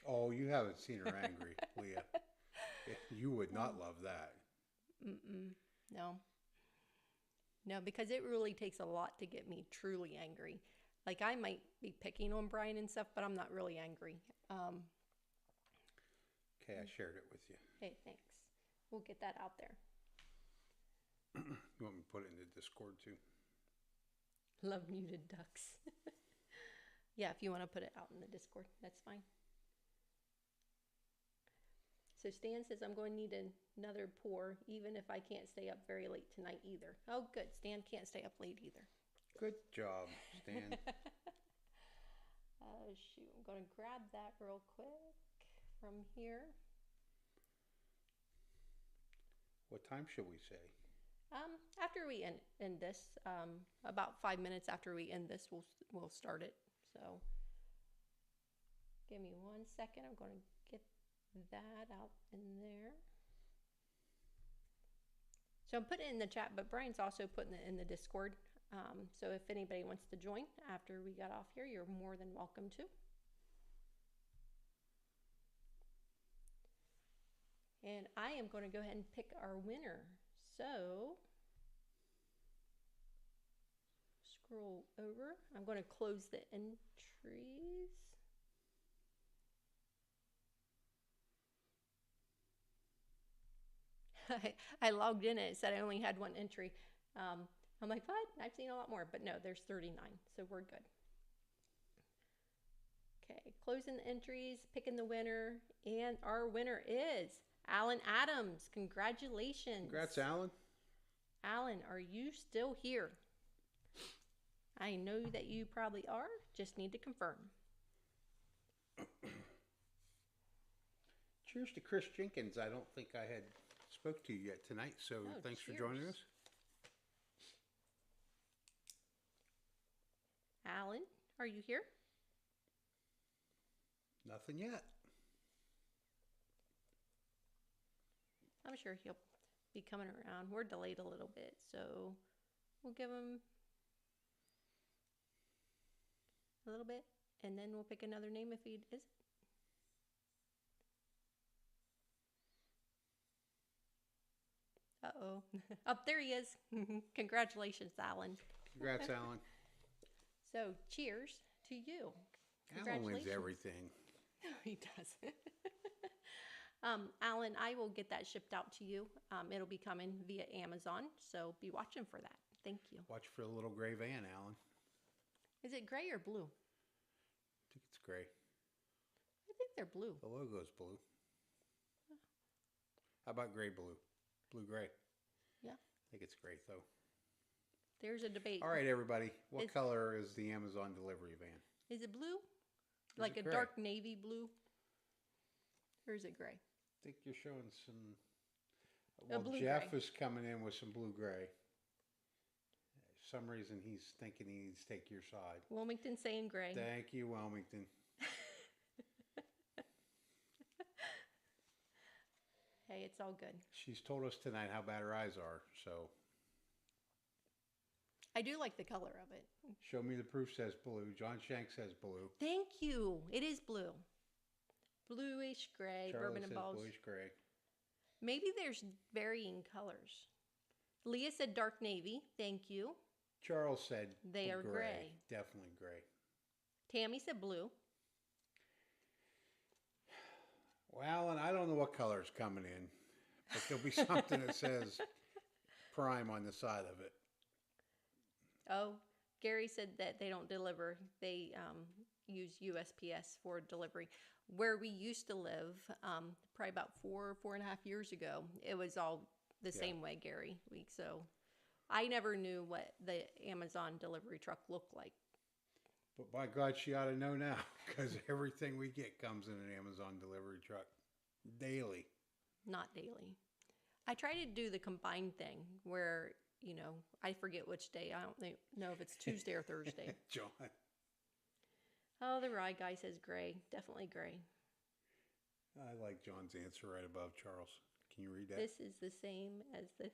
Oh, you haven't seen her angry, Leah. You would not love that. No. No, because it really takes a lot to get me truly angry. Like, I might be picking on Bryan and stuff, but I'm not really angry. Okay, I shared it with you. Hey, thanks. We'll get that out there. You want me to put it in the Discord too? Love muted ducks. Yeah, if you want to put it out in the Discord, that's fine. So Stan says, I'm going to need another pour, even if I can't stay up very late tonight either. Oh, good. Stan can't stay up late either. Good job, Stan. Oh, shoot. I'm going to grab that real quick from here. What time should we say? After we end this, about 5 minutes after we end this, we'll start it. So give me 1 second. I'm going to get that out in there. So I'm putting it in the chat, but Bryan's also putting it in the Discord. So if anybody wants to join after we got off here, you're more than welcome to. And I am going to go ahead and pick our winner. So scroll over. I'm going to close the entries. I logged in and it said I only had 1 entry. I'm like, what? I've seen a lot more, but no, there's 39, so we're good. Okay, closing the entries, picking the winner, and our winner is Alan Adams. Congratulations. Congrats, Alan. Alan, are you still here? I know that you probably are, just need to confirm. Cheers to Chris Jenkins. I don't think I had spoke to you yet tonight, so thanks cheers. for joining us. Alan, are you here? Nothing yet. I'm sure he'll be coming around. We're delayed a little bit, so we'll give him a little bit, and then we'll pick another name if he is. Uh-oh. Up there he is. Congratulations, Alan. Congrats, Alan. So, cheers to you. Alan wins everything. He does. Alan, I will get that shipped out to you. It'll be coming via Amazon, so be watching for that. Thank you. Watch for the little gray van, Alan. Is it gray or blue? I think it's gray. I think they're blue. The logo's blue. How about gray blue? Blue-gray. Yeah. I think it's gray, though. There's a debate. All right, everybody. What color is the Amazon delivery van? Is it blue? Like a dark navy blue? Or is it gray? I think you're showing some... Well, Jeff is coming in with some blue-gray. For some reason, he's thinking he needs to take your side. Wilmington saying gray. Thank you, Wilmington. Hey, it's all good. She's told us tonight how bad her eyes are, so... I do like the color of it. Show me the proof says blue. John Shank says blue. Thank you. It is blue. Bluish gray, Charlie bourbon and says balls. bluish gray. Maybe there's varying colors. Leah said dark navy. Thank you. Charles said They are gray. Definitely gray. Tammy said blue. Well, and I don't know what color is coming in, but there'll be something that says Prime on the side of it. Oh, Gary said that they don't deliver. They use USPS for delivery. Where we used to live, probably about 4.5 years ago, it was all the same way, Gary. So I never knew what the Amazon delivery truck looked like. But by God, she ought to know now, because everything we get comes in an Amazon delivery truck daily. Not daily. I try to do the combined thing where, I forget which day. I don't know if it's Tuesday or Thursday. John. Oh, the rye guy says gray. Definitely gray. I like John's answer right above Charles. Can you read that? This is the same as the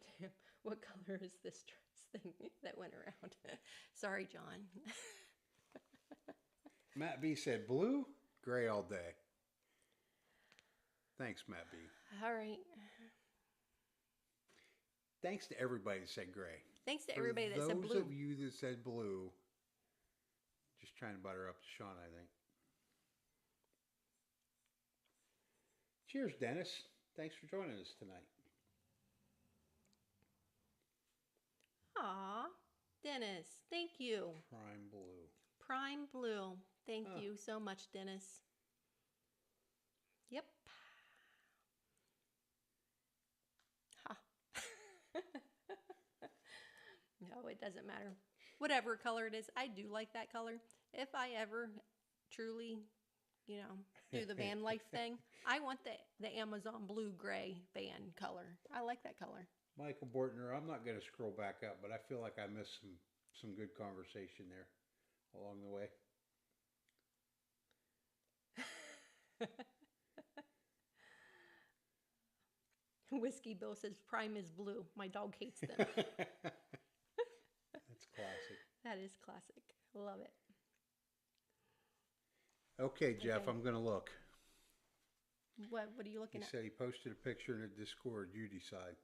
what color is this dress thing that went around? Sorry, John. Matt B said blue, gray all day. Thanks, Matt B. All right. Thanks to everybody that said gray. Thanks to everybody that said blue. Those of you that said blue, just trying to butter up to Sean, I think. Cheers, Dennis. Thanks for joining us tonight. Aw, Dennis, thank you. Prime blue. Prime blue. Thank you so much, Dennis. Yep. Ha. No, it doesn't matter. Whatever color it is, I do like that color. If I ever truly, do the van life thing, I want the Amazon blue-gray van color. I like that color. Michael Bortner, I'm not going to scroll back up, but I feel like I missed some good conversation there along the way. Whiskey Bill says Prime is blue. My dog hates them. That's classic. That is classic. Love it. Okay, Jeff, Okay. I'm going to look. What are you looking He at? said he posted a picture in the Discord. You decide.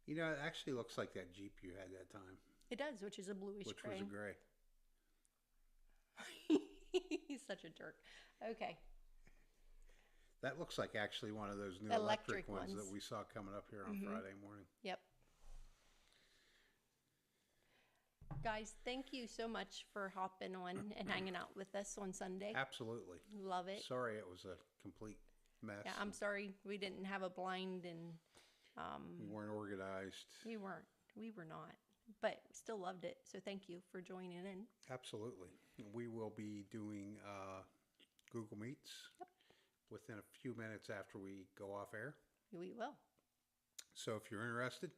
It actually looks like that Jeep you had that time, It does, which is a bluish which gray. was a gray. He's such a jerk. Okay. That looks like actually one of those new Electric ones ones. that we saw coming up here on Friday morning. Yep. Guys, thank you so much for hopping on and hanging out with us on Sunday. Absolutely. Love it. Sorry it was a complete mess. Yeah, I'm sorry we didn't have a blind and We weren't organized. we were not, but still loved it. So thank you for joining in. Absolutely. We will be doing Google Meets within a few minutes after we go off air. We will. So if you're interested,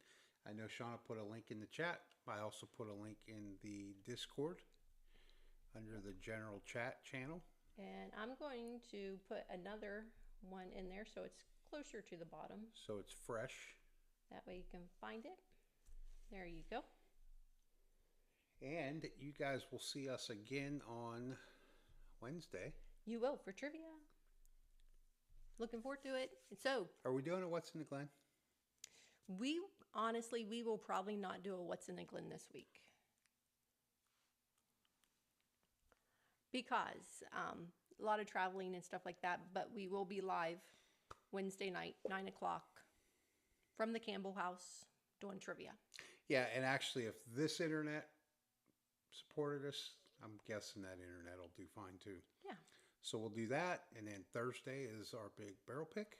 I know Shauna put a link in the chat. I also put a link in the Discord under the general chat channel. And I'm going to put another one in there so it's closer to the bottom. So it's fresh. That way you can find it. There you go. And you guys will see us again on Wednesday. You will for trivia. Looking forward to it. So Are we doing a What's in the Glen? we will probably not do a What's in the Glen this week. Because a lot of traveling and stuff like that, but we will be live Wednesday night, 9 o'clock from the Campbell House doing trivia. Yeah, and actually if this internet supported us, I'm guessing that internet will do fine too. Yeah. So we'll do that, and then Thursday is our big barrel pick.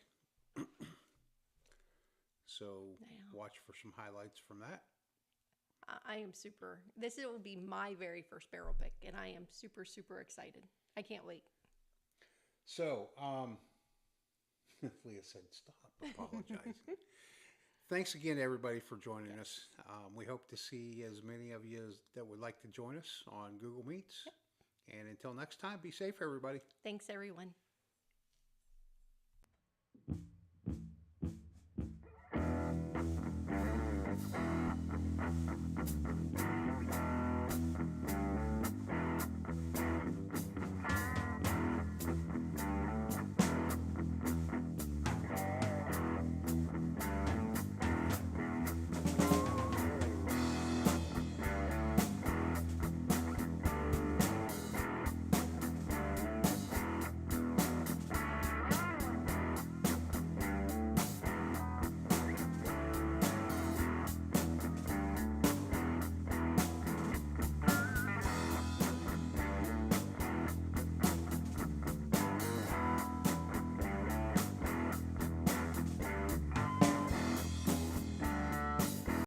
So watch for some highlights from that. I am super, this will be my very first barrel pick, and I am super, super excited. I can't wait. So, Leah said, stop apologizing. Thanks again, everybody, for joining us. We hope to see as many of you as that would like to join us on Google Meets. Yep. And until next time, be safe, everybody. Thanks, everyone.